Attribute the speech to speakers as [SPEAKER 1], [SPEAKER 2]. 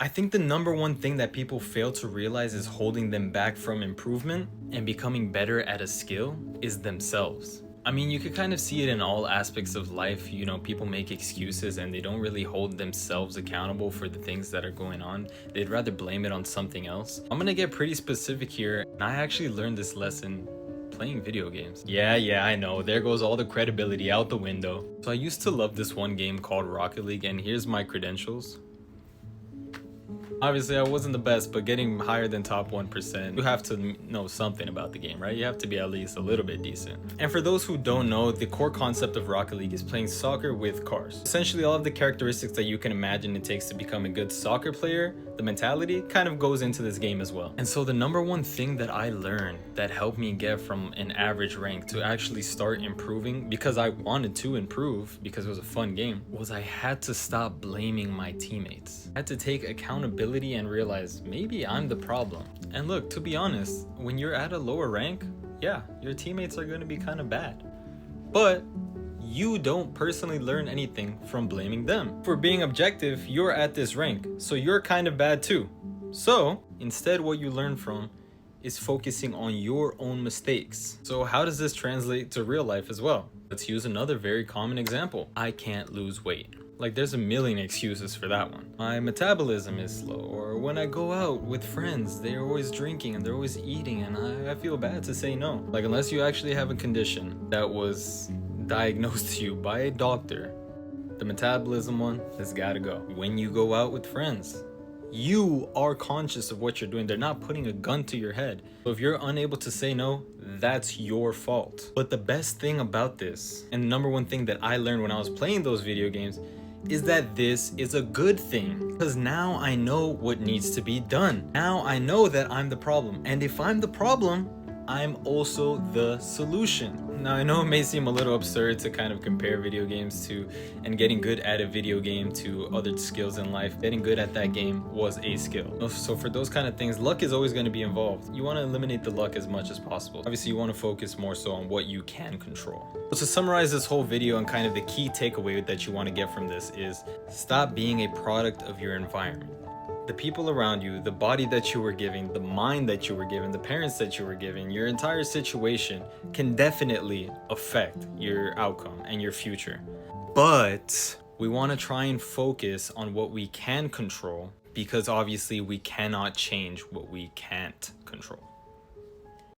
[SPEAKER 1] I think the number one thing that people fail to realize is holding them back from improvement and becoming better at a skill is themselves. I mean, you could kind of see it in all aspects of life. You know, people make excuses and they don't really hold themselves accountable for the things that are going on. They'd rather blame it on something else. I'm gonna get pretty specific here, and I actually learned this lesson playing video games. Yeah, I know. There goes all the credibility out the window. So I used to love this one game called Rocket League, and here's my credentials. Obviously, I wasn't the best, but getting higher than top 1%, you have to know something about the game, right? You have to be at least a little bit decent. And for those who don't know, the core concept of Rocket League is playing soccer with cars. Essentially, all of the characteristics that you can imagine it takes to become a good soccer player, the mentality kind of goes into this game as well. And so the number one thing that I learned that helped me get from an average rank to actually start improving, because I wanted to improve because it was a fun game, was I had to stop blaming my teammates. I had to take accountability and realize maybe I'm the problem. And look, to be honest, when you're at a lower rank, yeah, your teammates are going to be kind of bad. But you don't personally learn anything from blaming them. For being objective, you're at this rank, so you're kind of bad too. So instead, what you learn from is focusing on your own mistakes. So how does this translate to real life as well? Let's use another very common example. I can't lose weight. Like, there's a million excuses for that one. My metabolism is slow, or when I go out with friends, they're always drinking and they're always eating, and I feel bad to say no. Like, unless you actually have a condition that was diagnosed to you by a doctor, the metabolism one has gotta go. When you go out with friends, you are conscious of what you're doing. They're not putting a gun to your head. So if you're unable to say no, that's your fault. But the best thing about this, and the number one thing that I learned when I was playing those video games, is that this is a good thing, because now I know what needs to be done. Now I know that I'm the problem, and if I'm the problem, I'm also the solution. Now, I know it may seem a little absurd to kind of compare video games to, and getting good at a video game to other skills in life. Getting good at that game was a skill. So for those kind of things, luck is always going to be involved. You want to eliminate the luck as much as possible. Obviously, you want to focus more so on what you can control. So to summarize this whole video and kind of the key takeaway that you want to get from this is stop being a product of your environment. The people around you, the body that you were given, the mind that you were given, the parents that you were given, your entire situation can definitely affect your outcome and your future. But we want to try and focus on what we can control, because obviously we cannot change what we can't control.